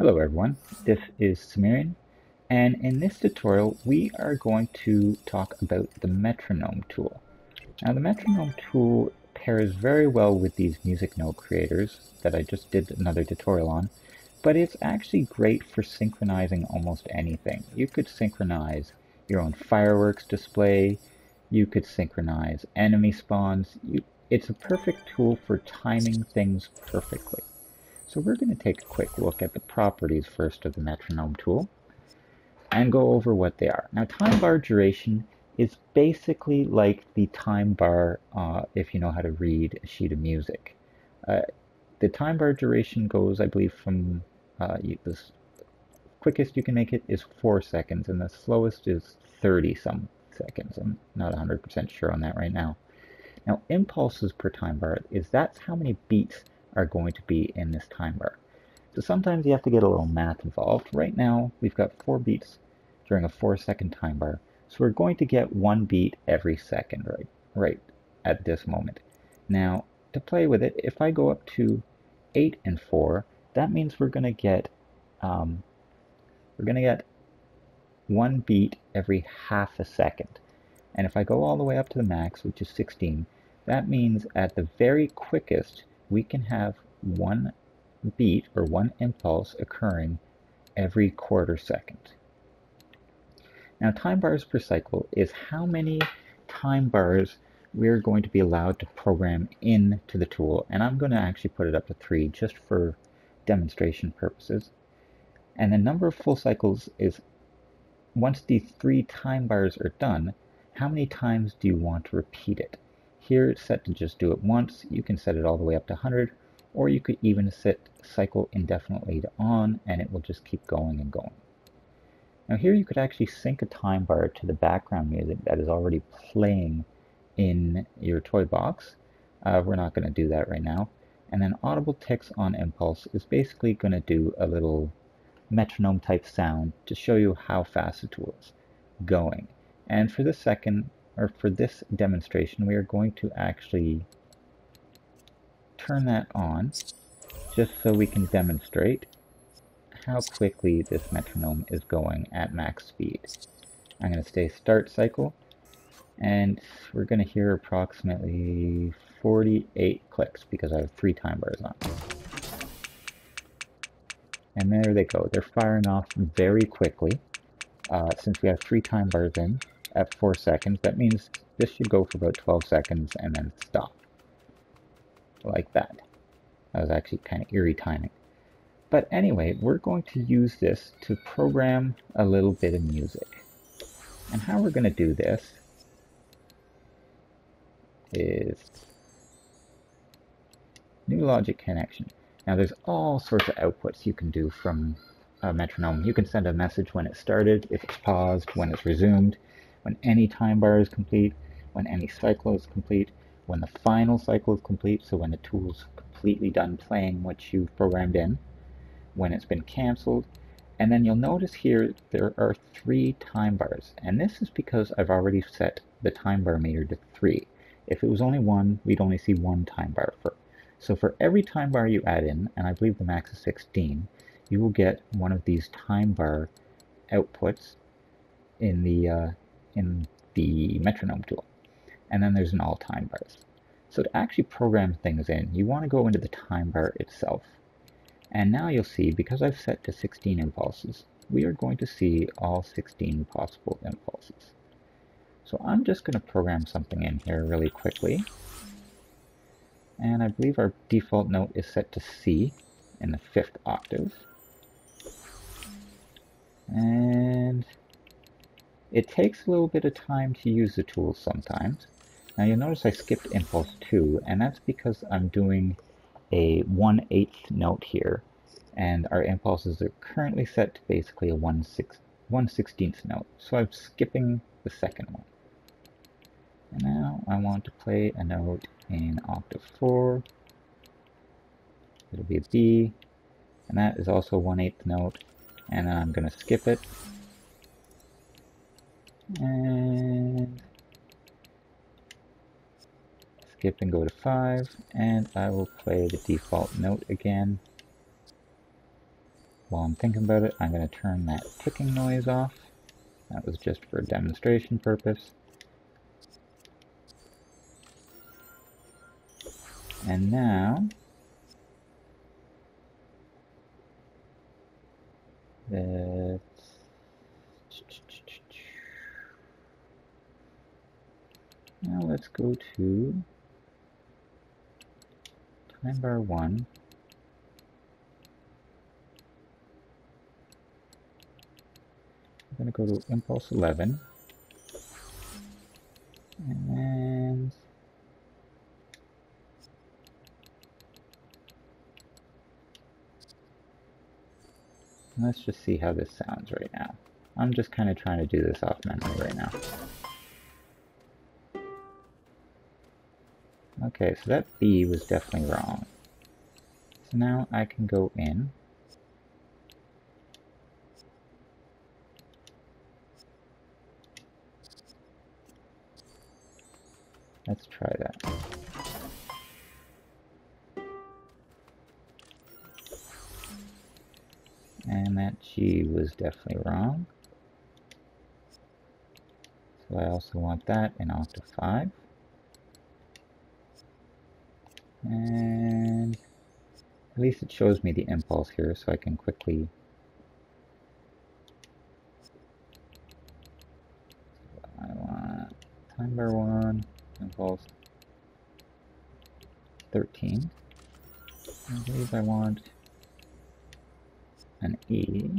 Hello everyone, this is Samirian, and in this tutorial we are going to talk about the Metronome tool. Now the Metronome tool pairs very well with these music note creators that I just did another tutorial on, but it's actually great for synchronizing almost anything. You could synchronize your own fireworks display, you could synchronize enemy spawns. It's a perfect tool for timing things perfectly. So we're going to take a quick look at the properties first of the Metronome tool and go over what they are. Now time bar duration is basically like the time bar if you know how to read a sheet of music. The time bar duration goes, I believe, from the quickest you can make it is 4 seconds and the slowest is 30 some seconds. I'm not 100% sure on that right now. Now impulses per time bar that's how many beats are going to be in this time bar. So sometimes you have to get a little math involved. Right now we've got 4 beats during a 4-second time bar. So we're going to get 1 beat every second right at this moment. Now to play with it, if I go up to 8 and 4, that means we're going to get 1 beat every half a second. And if I go all the way up to the max, which is 16, that means at the very quickest we can have 1 beat or 1 impulse occurring every quarter second. Now time bars per cycle is how many time bars we're going to be allowed to program into the tool, and I'm going to actually put it up to 3 just for demonstration purposes. And the number of full cycles is, once these 3 time bars are done, how many times do you want to repeat it? Here it's set to just do it once. You can set it all the way up to 100, or you could even set cycle indefinitely to on, and it will just keep going and going. Now here you could actually sync a time bar to the background music that is already playing in your toy box. We're not going to do that right now. And then audible ticks on impulse is basically going to do a little metronome type sound to show you how fast the tool is going. And for this demonstration, we are going to actually turn that on just so we can demonstrate how quickly this metronome is going at max speed. I'm going to say start cycle, and we're going to hear approximately 48 clicks because I have 3 time bars on. And there they go. They're firing off very quickly. Since we have 3 time bars in at 4 seconds, that means this should go for about 12 seconds and then stop. Like that. That was actually kind of eerie timing. But anyway, we're going to use this to program a little bit of music. And how we're going to do this is new logic connection. Now there's all sorts of outputs you can do from a metronome. You can send a message when it started, if it's paused, when it's resumed, when any time bar is complete, when any cycle is complete, when the final cycle is complete, so when the tool's completely done playing what you've programmed in, when it's been cancelled, and then you'll notice here there are 3 time bars, and this is because I've already set the time bar meter to 3. If it was only 1, we'd only see 1 time bar. So for every time bar you add in, and I believe the max is 16, you will get one of these time bar outputs in the metronome tool. And then there's an all time bars. So to actually program things in, you want to go into the time bar itself. And now you'll see, because I've set to 16 impulses, we are going to see all 16 possible impulses. So I'm just going to program something in here really quickly. And I believe our default note is set to C in the 5th octave. And it takes a little bit of time to use the tool sometimes. Now you'll notice I skipped impulse 2, and that's because I'm doing a 1/8 note here, and our impulses are currently set to basically a 1/16 note. So I'm skipping the second one. And now I want to play a note in octave 4. It'll be a B, and that is also a 1/8 note, and then I'm going to skip it. And skip and go to 5, and I will play the default note again. While I'm thinking about it, I'm going to turn that ticking noise off. That was just for demonstration purpose. And now, let's go to time bar 1. I'm going to go to impulse 11. And let's just see how this sounds right now. I'm just kind of trying to do this off memory right now. Okay, so that B was definitely wrong. So now I can go in. Let's try that. And that G was definitely wrong. So I also want that in octave 5. And at least it shows me the impulse here, so I can quickly... I want time bar 1, impulse 13. I believe I want an E.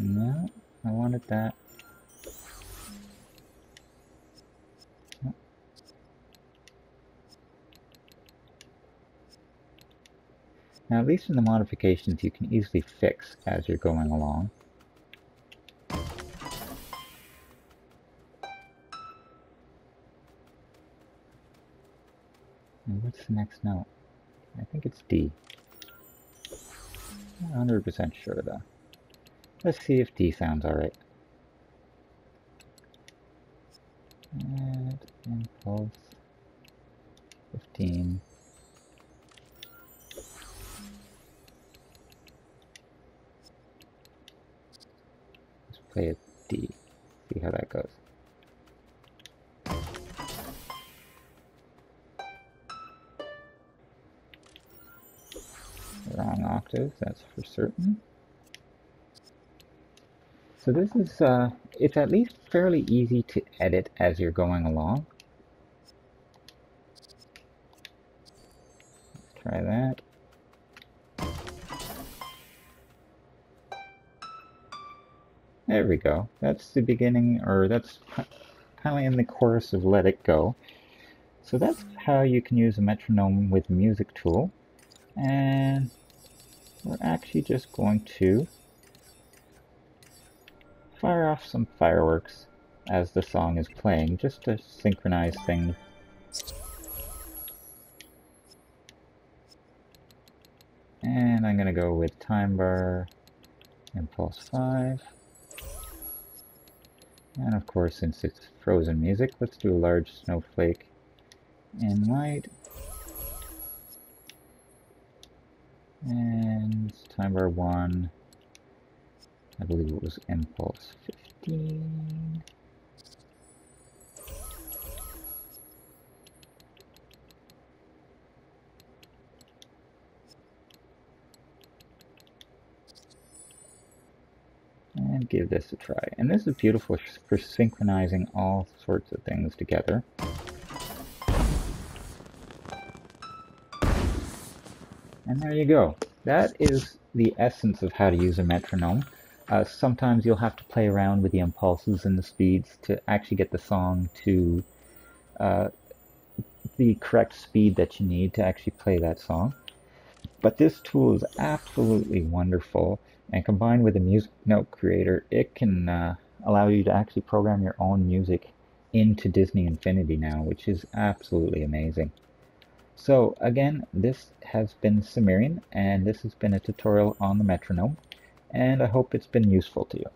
No, I wanted that. No. Now, at least in the modifications, you can easily fix as you're going along. And what's the next note? I think it's D. Not 100% sure though. Let's see if D sounds alright. And impulse 15. Let's play a D. See how that goes. Wrong octave, that's for certain. So this is, it's at least fairly easy to edit as you're going along. Let's try that. There we go. That's the beginning, or that's kind of in the chorus of Let It Go. So that's how you can use a metronome with Music Tool. And we're actually just going to fire off some fireworks as the song is playing, just to synchronize things. And I'm going to go with time bar, impulse 5. And of course, since it's frozen music, let's do a large snowflake in white. And time bar 1, I believe it was impulse 15. And give this a try. And this is beautiful for synchronizing all sorts of things together. And there you go. That is the essence of how to use a metronome. Sometimes you'll have to play around with the impulses and the speeds to actually get the song to the correct speed that you need to actually play that song. But this tool is absolutely wonderful, and combined with a music note creator, it can allow you to actually program your own music into Disney Infinity now, which is absolutely amazing. So again, this has been Samirian, and this has been a tutorial on the metronome, and I hope it's been useful to you.